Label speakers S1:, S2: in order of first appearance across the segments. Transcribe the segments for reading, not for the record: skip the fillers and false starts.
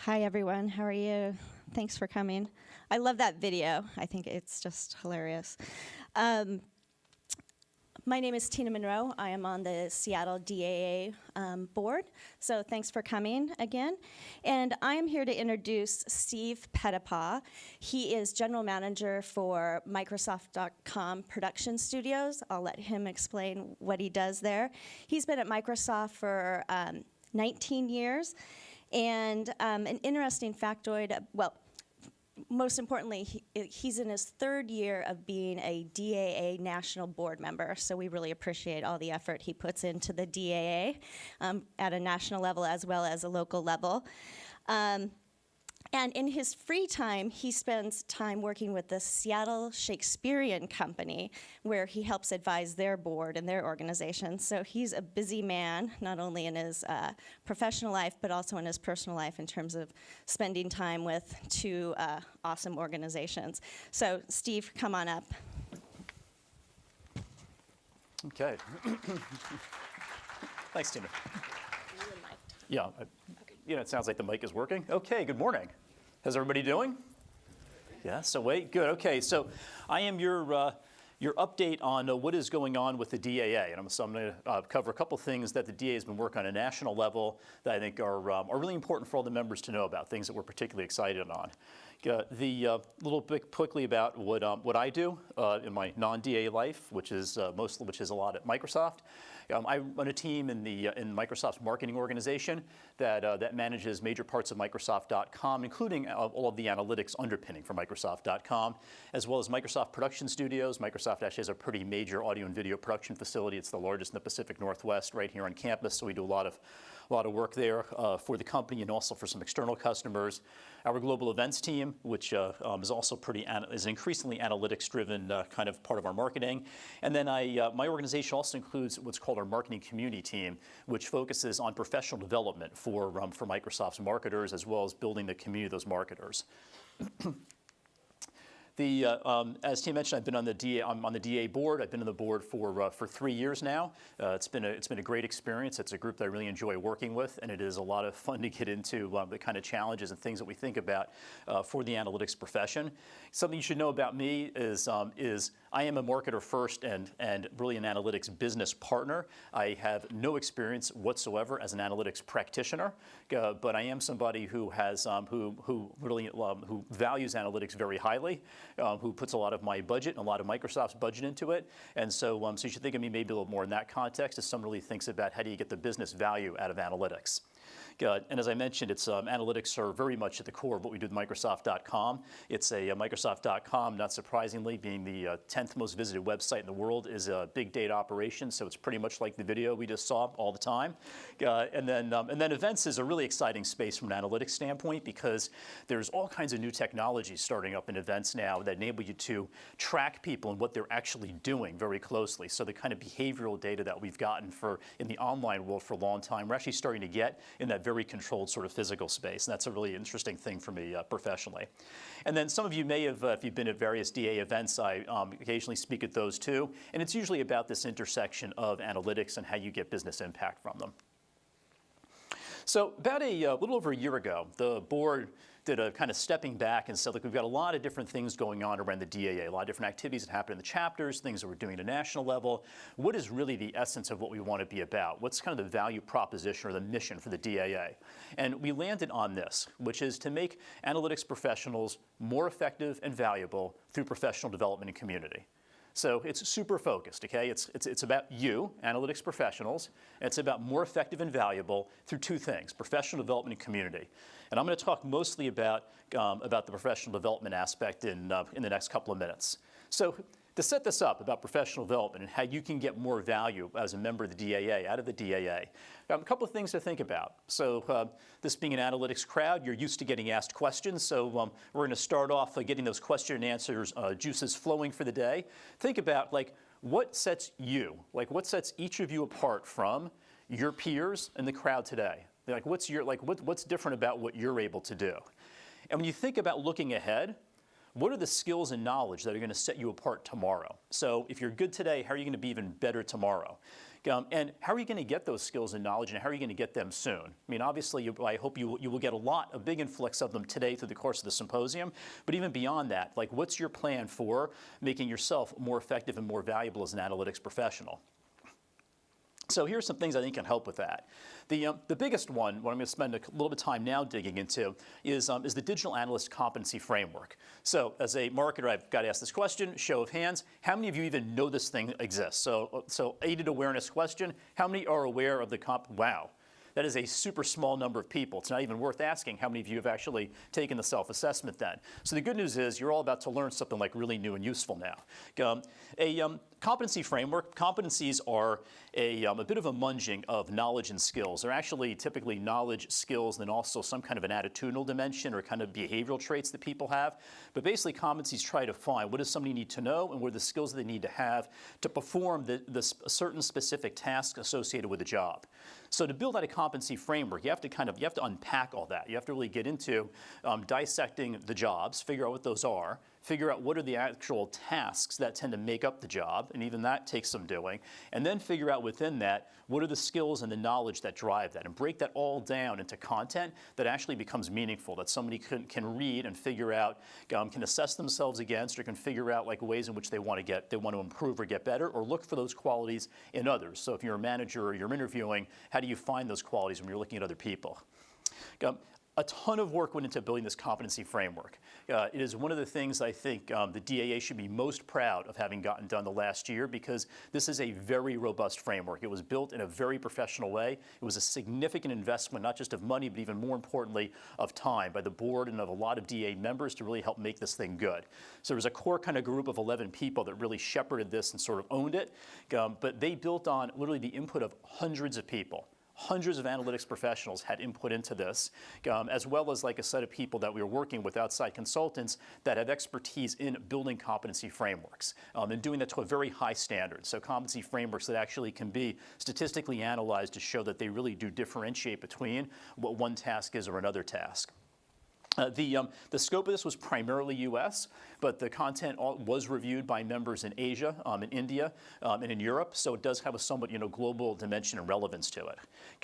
S1: Hi, everyone. How are you? Thanks for coming. I love that video. I think it's just hilarious. My name is Tina Monroe. I am on the Seattle DAA board, so thanks for coming again. And I am here to introduce Steve Petitpas. He is general manager for Microsoft.com Production Studios. I'll let him explain what he does there. He's been at Microsoft for 19 years. And an interesting factoid, well, most importantly, he's in his third year of being a DAA national board member, so we really appreciate all the effort he puts into the DAA at a national level as well as a local level. And in his free time, he spends time working with the Seattle Shakespearean Company, where he helps advise their board and their organization. So he's a busy man, not only in his professional life, but also in his personal life in terms of spending time with two awesome organizations. So Steve, come on up.
S2: Okay. Thanks, Tina. Yeah. It sounds like the mic is working. Okay, good morning. How's everybody doing? Yeah, so wait, good. Okay, so I am your update on what is going on with the DAA. And so I'm going to cover a couple things that the DAA has been working on a national level that I think are really important for all the members to know about, things that we're particularly excited on. Little bit quickly about what I do in my non-DAA life, which is a lot at Microsoft. I run a team in Microsoft's marketing organization that manages major parts of Microsoft.com, including all of the analytics underpinning for Microsoft.com, as well as Microsoft Production Studios. Microsoft actually has a pretty major audio and video production facility. It's the largest in the Pacific Northwest, right here on campus. So we do a lot of work there for the company and also for some external customers. Our global events team, which is also is increasingly analytics-driven kind of part of our marketing. And then my organization also includes what's called our marketing community team, which focuses on professional development for Microsoft's marketers, as well as building the community of those marketers. As Tim mentioned, I've been on the DAA. I'm on the DAA board. I've been on the board for 3 years now. It's been a great experience. It's a group that I really enjoy working with, and it is a lot of fun to get into the kind of challenges and things that we think about for the analytics profession. Something you should know about me is I am a marketer first and really an analytics business partner. I have no experience whatsoever as an analytics practitioner, but I am somebody who has who values analytics very highly. Who puts a lot of my budget and a lot of Microsoft's budget into it. And so, so you should think of me maybe a little more in that context as someone really thinks about how do you get the business value out of analytics. And as I mentioned, analytics are very much at the core of what we do with Microsoft.com. It's Microsoft.com, not surprisingly, being the 10th most visited website in the world, is a big data operation. So it's pretty much like the video we just saw all the time. And then events is a really exciting space from an analytics standpoint because there's all kinds of new technologies starting up in events now that enable you to track people and what they're actually doing very closely. So the kind of behavioral data that we've gotten in the online world for a long time, we're actually starting to get in that very controlled sort of physical space. And that's a really interesting thing for me professionally. And then some of you may have, if you've been at various DAA events, I occasionally speak at those too. And it's usually about this intersection of analytics and how you get business impact from them. So about a little over a year ago, the board did a kind of stepping back and said, look, we've got a lot of different things going on around the DAA, a lot of different activities that happen in the chapters, things that we're doing at a national level. What is really the essence of what we want to be about? What's kind of the value proposition or the mission for the DAA? And we landed on this, which is to make analytics professionals more effective and valuable through professional development and community. So it's super focused, okay? It's about you, analytics professionals. And it's about more effective and valuable through two things, professional development and community. And I'm going to talk mostly about the professional development aspect in the next couple of minutes. So to set this up about professional development and how you can get more value as a member of the DAA, out of the DAA, a couple of things to think about. So this being an analytics crowd, you're used to getting asked questions. So we're going to start off getting those question and answers juices flowing for the day. Think about what sets what sets each of you apart from your peers in the crowd today? What's different about what you're able to do? And when you think about looking ahead, what are the skills and knowledge that are going to set you apart tomorrow? So if you're good today, how are you going to be even better tomorrow? And how are you going to get those skills and knowledge, and how are you going to get them soon? I mean, obviously, I hope you will get a big influx of them today through the course of the symposium, but even beyond that, like, what's your plan for making yourself more effective and more valuable as an analytics professional? So here's some things I think can help with that. The biggest one, what I'm going to spend a little bit of time now digging into, is the Digital Analyst Competency Framework. So as a marketer, I've got to ask this question, show of hands, how many of you even know this thing exists? So aided awareness question, how many are aware of the wow. That is a super small number of people. It's not even worth asking how many of you have actually taken the self-assessment then. So the good news is you're all about to learn something like really new and useful now. Competency framework, competencies are a bit of a munging of knowledge and skills. They're actually typically knowledge, skills, and then also some kind of an attitudinal dimension or kind of behavioral traits that people have. But basically competencies try to find what does somebody need to know and what are the skills that they need to have to perform the certain specific task associated with the job. So to build out a competency framework, you have to unpack all that. You have to really get into dissecting the jobs, figure out what those are, figure out what are the actual tasks that tend to make up the job, and even that takes some doing, and then figure out within that what are the skills and the knowledge that drive that, and break that all down into content that actually becomes meaningful, that somebody can read and figure out, can assess themselves against, or can figure out like ways in which they want to improve or get better, or look for those qualities in others. So if you're a manager or you're interviewing, how do you find those qualities when you're looking at other people? A ton of work went into building this competency framework. It is one of the things I think the DAA should be most proud of having gotten done the last year, because this is a very robust framework. It was built in a very professional way. It was a significant investment, not just of money, but even more importantly, of time by the board and of a lot of DAA members to really help make this thing good. So there was a core kind of group of 11 people that really shepherded this and sort of owned it, but they built on literally the input of hundreds of people. Hundreds of analytics professionals had input into this, as well as like a set of people that we were working with, outside consultants, that have expertise in building competency frameworks, and doing that to a very high standard. So competency frameworks that actually can be statistically analyzed to show that they really do differentiate between what one task is or another task. The scope of this was primarily U.S., but the content was reviewed by members in Asia, in India, and in Europe, so it does have a somewhat global dimension and relevance to it.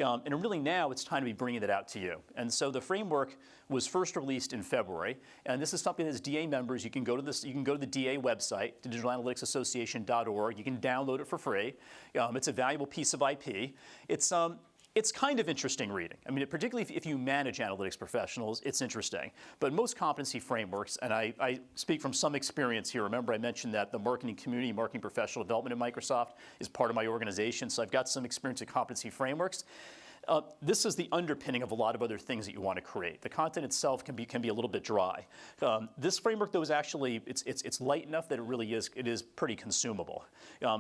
S2: And really now it's time to be bringing it out to you. And so the framework was first released in February, and this is something that as DA members, you can go to the DA website, digitalanalyticsassociation.org. You can download it for free. It's a valuable piece of IP. It's kind of interesting reading. I mean, particularly if you manage analytics professionals, it's interesting. But most competency frameworks, and I speak from some experience here. Remember, I mentioned that the marketing community, marketing professional development at Microsoft is part of my organization, so I've got some experience in competency frameworks. This is the underpinning of a lot of other things that you want to create. The content itself can be a little bit dry. This framework, though, is actually it's light enough that it is pretty consumable.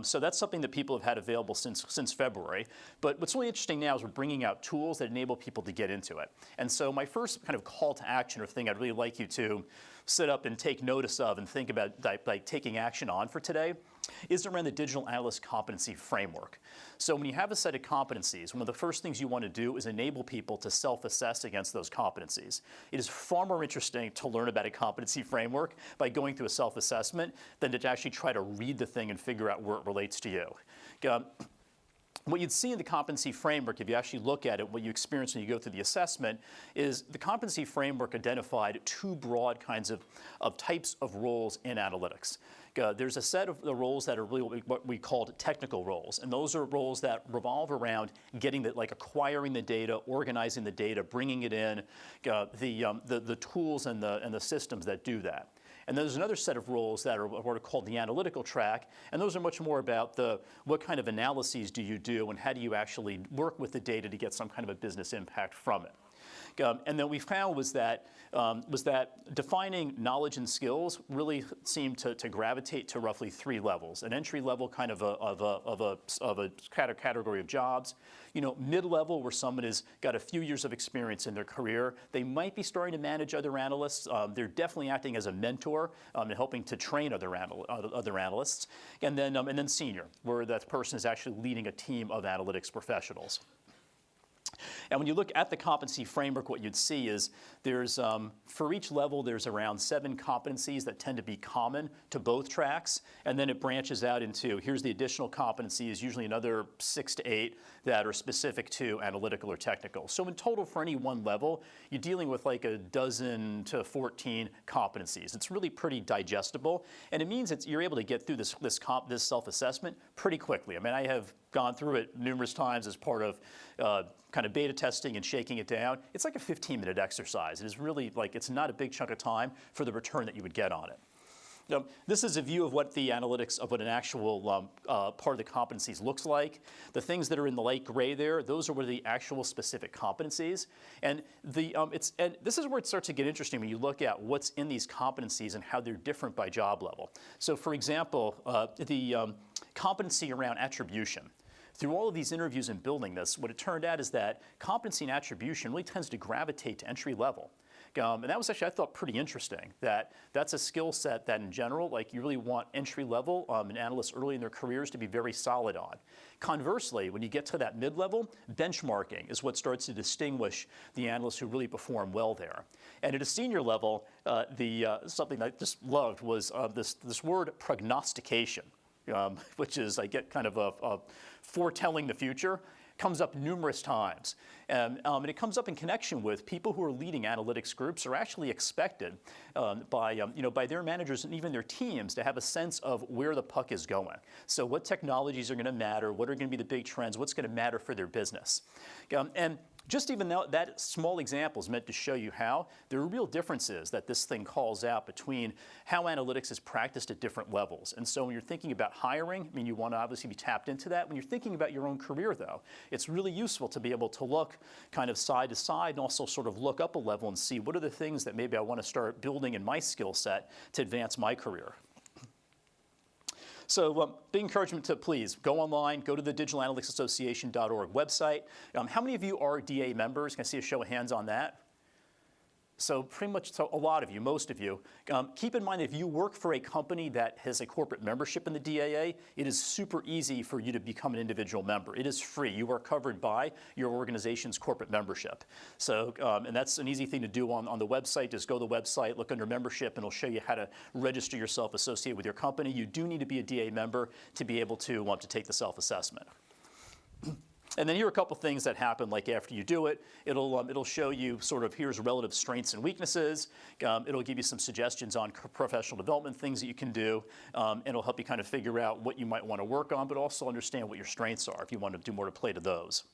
S2: So that's something that people have had available since February. But what's really interesting now is we're bringing out tools that enable people to get into it. And so my first kind of call to action or thing I'd really like you to sit up and take notice of and think about like taking action on for today is around the Digital Analyst Competency Framework. So when you have a set of competencies, one of the first things you want to do is enable people to self-assess against those competencies. It is far more interesting to learn about a competency framework by going through a self-assessment than to actually try to read the thing and figure out where it relates to you. What you'd see in the competency framework, if you actually look at it, what you experience when you go through the assessment, is the competency framework identified two broad kinds of types of roles in analytics. There's a set of the roles that are really what we called technical roles, and those are roles that revolve around acquiring the data, organizing the data, bringing it in, the tools and the systems that do that. And there's another set of roles that are what are called the analytical track, and those are much more about what kind of analyses do you do and how do you actually work with the data to get some kind of a business impact from it. And then we found was that defining knowledge and skills really seemed to gravitate to roughly three levels: an entry level kind of a category of jobs, mid-level where someone has got a few years of experience in their career. They might be starting to manage other analysts. They're definitely acting as a mentor and helping to train other analysts. And then senior, where that person is actually leading a team of analytics professionals. And when you look at the competency framework, what you'd see is there's, for each level, there's around 7 competencies that tend to be common to both tracks. And then it branches out into, here's the additional competencies, usually another 6 to 8 that are specific to analytical or technical. So in total, for any one level, you're dealing with like a 12 to 14 competencies. It's really pretty digestible. And it means you're able to get through this self-assessment pretty quickly. I mean, I have gone through it numerous times as part of kind of beta testing and shaking it down. It's like a 15-minute exercise. It is really like, it's not a big chunk of time for the return that you would get on it. This is a view of what the analytics of what an actual part of the competencies looks like. The things that are in the light gray there, those are what are the actual specific competencies. And and this is where it starts to get interesting when you look at what's in these competencies and how they're different by job level. So for example, the competency around attribution. Through all of these interviews and building this, what it turned out is that competency and attribution really tends to gravitate to entry level. And that was actually, I thought, pretty interesting, that that's a skill set that in general, like you really want entry level and analysts early in their careers to be very solid on. Conversely, when you get to that mid-level, benchmarking is what starts to distinguish the analysts who really perform well there. And at a senior level, something I just loved was this word prognostication, which is, I get kind of a foretelling the future. Comes up numerous times. And it comes up in connection with people who are leading analytics groups are actually expected by their managers and even their teams to have a sense of where the puck is going. So what technologies are going to matter, what are going to be the big trends, what's going to matter for their business. And just even though that small example is meant to show you how, there are real differences that this thing calls out between how analytics is practiced at different levels. And so when you're thinking about hiring, I mean, you want to obviously be tapped into that. When you're thinking about your own career, though, it's really useful to be able to look kind of side to side and also sort of look up a level and see what are the things that maybe I want to start building in my skill set to advance my career. So big encouragement to please go online, go to the digitalanalyticsassociation.org website. How many of you are DAA members? Can I see a show of hands on that? So pretty much a lot of you, most of you. Keep in mind that if you work for a company that has a corporate membership in the DAA, it is super easy for you to become an individual member. It is free. You are covered by your organization's corporate membership. So, and that's an easy thing to do on the website. Just go to the website, look under membership, and it'll show you how to register yourself associated with your company. You do need to be a DAA member to be able to take the self-assessment. And then here are a couple things that happen, like after you do it, it'll show you sort of here's relative strengths and weaknesses. It'll give you some suggestions on professional development, things that you can do, and it'll help you kind of figure out what you might want to work on, but also understand what your strengths are if you want to do more to play to those.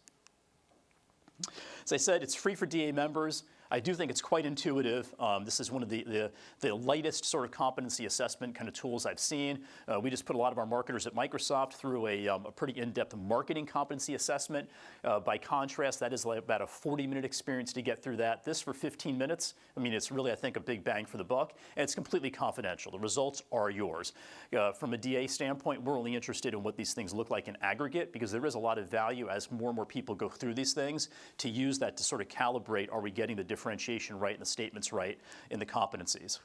S2: As I said, it's free for DAA members. I do think it's quite intuitive. This is one of the lightest sort of competency assessment kind of tools I've seen. We just put a lot of our marketers at Microsoft through a pretty in-depth marketing competency assessment. By contrast, that is like about a 40-minute experience to get through that. This for 15 minutes, I mean, it's really, I think, a big bang for the buck, and it's completely confidential. The results are yours. From a DA standpoint, we're only interested in what these things look like in aggregate, because there is a lot of value as more and more people go through these things to use that to sort of calibrate, are we getting the differentiation right and the statements right in the competencies.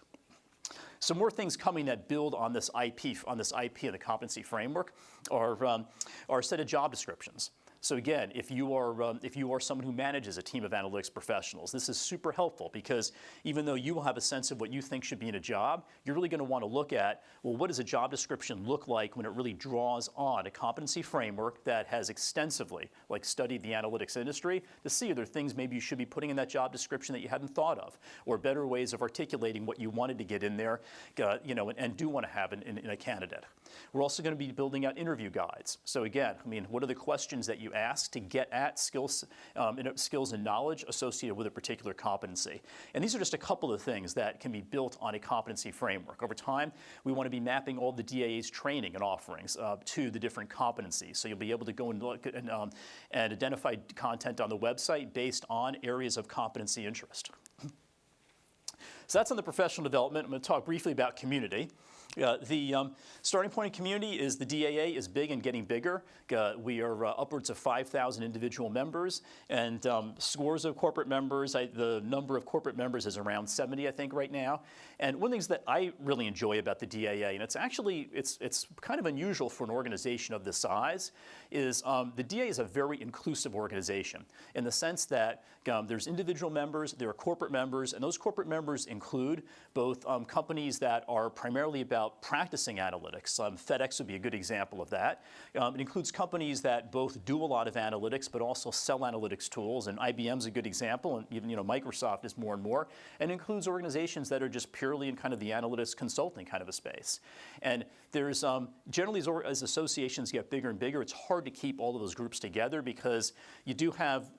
S2: Some more things coming that build on this IP and the competency framework are a set of job descriptions. So again, if you are someone who manages a team of analytics professionals, this is super helpful, because even though you will have a sense of what you think should be in a job, you're really going to want to look at, well, what does a job description look like when it really draws on a competency framework that has extensively studied the analytics industry to see are there things maybe you should be putting in that job description that you hadn't thought of, or better ways of articulating what you wanted to get in there, and do want to have in a candidate. We're also going to be building out interview guides. So again, I mean, what are the questions that you ask to get at skills and knowledge associated with a particular competency? And these are just a couple of things that can be built on a competency framework. Over time, we want to be mapping all the DAA's training and offerings to the different competencies. So you'll be able to go and look at, and identify content on the website based on areas of competency interest. So that's on the professional development. I'm going to talk briefly about community. The starting point in community is the DAA is big and getting bigger. We are upwards of 5,000 individual members and scores of corporate members. The number of corporate members is around 70, I think, right now. And one of the things that I really enjoy about the DAA, and it's actually, it's kind of unusual for an organization of this size, is the DAA is a very inclusive organization in the sense that there's individual members, there are corporate members, and those corporate members include both companies that are primarily about practicing analytics. FedEx would be a good example of that. It includes companies that both do a lot of analytics but also sell analytics tools, and IBM's a good example, and even Microsoft is more and more. And it includes organizations that are just purely in kind of the analytics consulting kind of a space. And there's generally as associations get bigger and bigger, it's hard to keep all of those groups together because you do have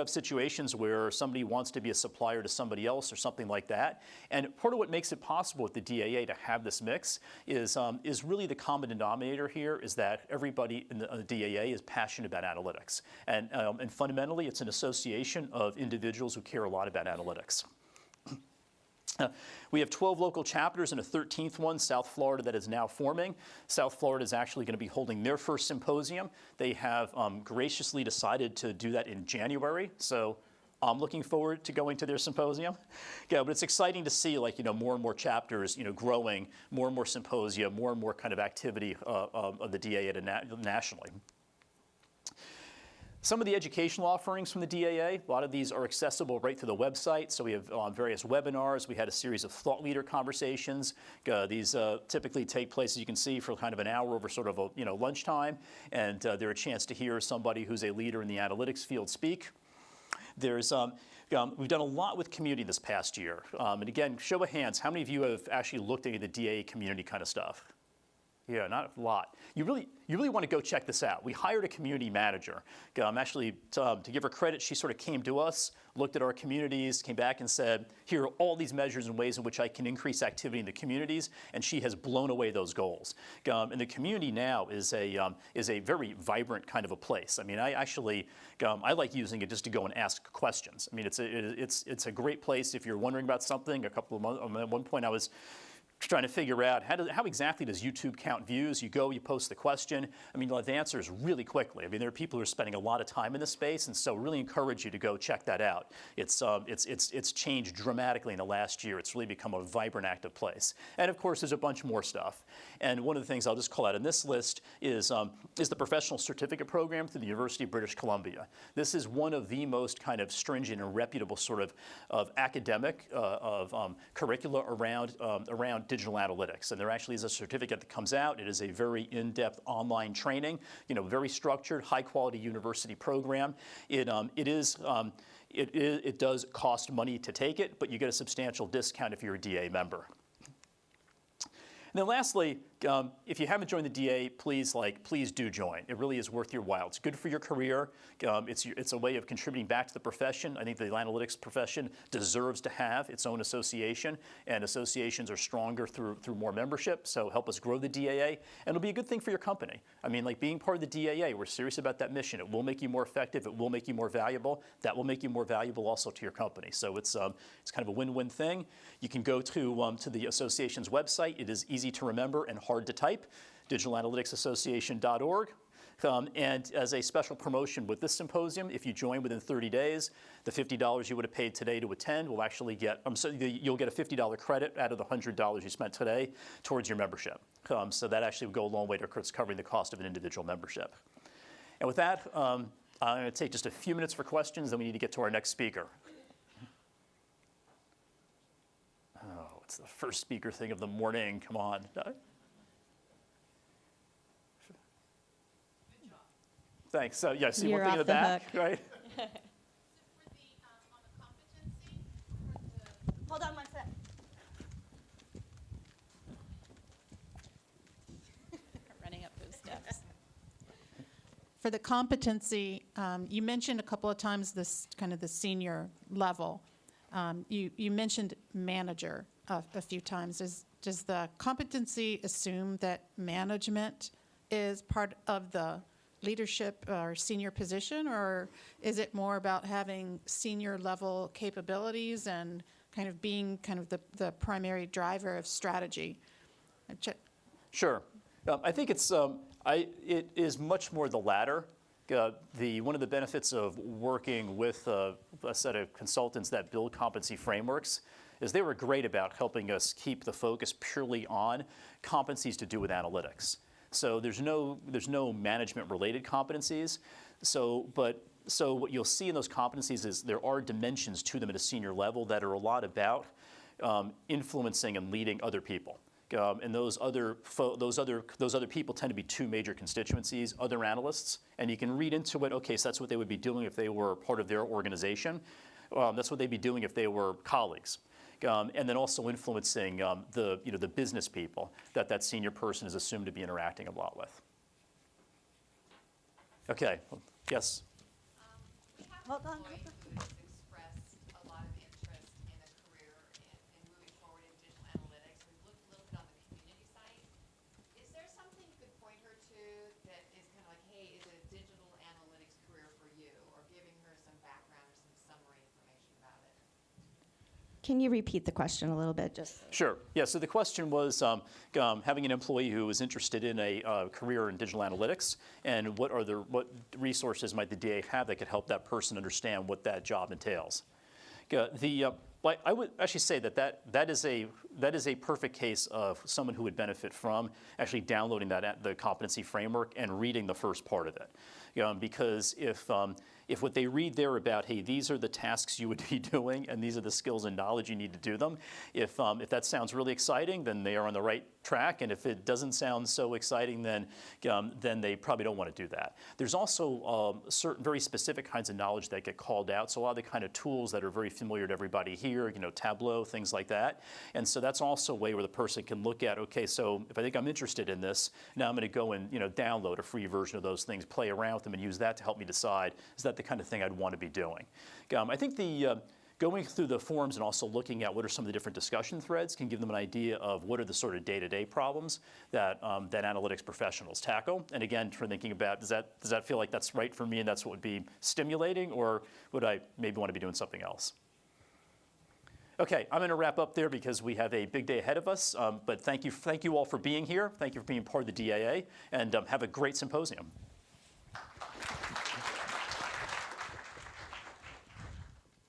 S2: situations where somebody wants to be a supplier to somebody else or something like that. And part of what makes it possible with the DAA to have this mix is really the common denominator here is that everybody in the DAA is passionate about analytics. And fundamentally, it's an association of individuals who care a lot about analytics. We have 12 local chapters and a 13th one, South Florida, that is now forming. South Florida is actually going to be holding their first symposium. They have graciously decided to do that in January. So I'm looking forward to going to their symposium. Yeah, but it's exciting to see more and more chapters growing, more and more symposia, more and more kind of activity of the DAA nationally. Some of the educational offerings from the DAA, a lot of these are accessible right through the website. So we have various webinars. We had a series of thought leader conversations. These typically take place, as you can see, for kind of an hour over sort of a lunchtime. And they're a chance to hear somebody who's a leader in the analytics field speak. There's we've done a lot with community this past year. And again, show of hands, how many of you have actually looked at the DAA community kind of stuff? Yeah, not a lot. You really want to go check this out. We hired a community manager. Actually, to give her credit, she sort of came to us, looked at our communities, came back and said, here are all these measures and ways in which I can increase activity in the communities, and she has blown away those goals. And the community now is a very vibrant kind of a place. I mean, I like using it just to go and ask questions. I mean, it's a great place if you're wondering about something. At one point I was trying to figure out how exactly does YouTube count views. You go, you post the question. I mean, you'll have the answers really quickly. I mean, there are people who are spending a lot of time in this space, and so really encourage you to go check that out. It's changed dramatically in the last year. It's really become a vibrant, active place. And of course, there's a bunch more stuff. And one of the things I'll just call out in this list is the professional certificate program through the University of British Columbia. This is one of the most kind of stringent and reputable sort of academic curricula around digital analytics. And there actually is a certificate that comes out. It is a very in-depth online training, very structured, high-quality university program. It does cost money to take it, but you get a substantial discount if you're a DA member. And then lastly, if you haven't joined the DA, please do join. It really is worth your while. It's good for your career. It's a way of contributing back to the profession. I think the analytics profession deserves to have its own association, and associations are stronger through more membership. So help us grow the DAA, and it'll be a good thing for your company. I mean, being part of the DAA, we're serious about that mission. It will make you more effective. It will make you more valuable. That will make you more valuable also to your company. So it's kind of a win-win thing. You can go to the association's website. It is easy to remember and hard to type, digitalanalyticsassociation.org. And as a special promotion with this symposium, if you join within 30 days, the $50 you would have paid today to attend will actually get, you'll get a $50 credit out of the $100 you spent today towards your membership. So that actually would go a long way towards covering the cost of an individual membership. And with that, I'm going to take just a few minutes for questions, then we need to get to our next speaker. Oh, it's the first speaker thing of the morning. Come on. Thanks. So yeah, see
S1: You're
S2: one thing in the
S1: off the
S2: back,
S1: hook.
S2: right?
S1: Hold on one sec. Running up those steps.
S3: For the competency, you mentioned a couple of times this kind of the senior level. You mentioned manager a few times. Does the competency assume that management is part of the leadership or senior position, or is it more about having senior level capabilities and kind of being kind of the primary driver of strategy?
S2: Sure. I think it is much more the latter. One of the benefits of working with a set of consultants that build competency frameworks is they were great about helping us keep the focus purely on competencies to do with analytics. So there's no management-related competencies. So what you'll see in those competencies is there are dimensions to them at a senior level that are a lot about influencing and leading other people. And those other people tend to be two major constituencies, other analysts, and you can read into it, okay, so that's what they would be doing if they were part of their organization. That's what they'd be doing if they were colleagues. And then also influencing the business people that senior person is assumed to be interacting a lot with. Okay, yes?
S1: Hold on.
S4: Employee who has expressed a lot of interest in a career in moving forward in digital analytics. We've looked a little bit on the community site. Is there something you could point her to that is kind of like, hey, is a digital analytics career for you? Or giving her some background or some summary information about it?
S1: Can you repeat the question a little bit?
S2: Sure. Yeah, so the question was having an employee who was interested in a career in digital analytics, and what resources might the DA have that could help that person understand what that job entails. I would actually say that is a perfect case of someone who would benefit from actually downloading the competency framework and reading the first part of it. Because if what they read there about, hey, these are the tasks you would be doing and these are the skills and knowledge you need to do them, if that sounds really exciting, then they are on the right track. And if it doesn't sound so exciting, then they probably don't want to do that. There's also certain very specific kinds of knowledge that get called out. So a lot of the kind of tools that are very familiar to everybody here, Tableau, things like that. And so that's also a way where the person can look at, okay, so if I think I'm interested in this, now I'm going to go and download a free version of those things, play around with them, and use that to help me decide, is that the kind of thing I'd want to be doing? I think going through the forums and also looking at what are some of the different discussion threads can give them an idea of what are the sort of day-to-day problems that analytics professionals tackle. And again, for thinking about, does that feel like that's right for me and that's what would be stimulating, or would I maybe want to be doing something else? Okay, I'm going to wrap up there because we have a big day ahead of us. But thank you all for being here. Thank you for being part of the DAA, and have a great symposium.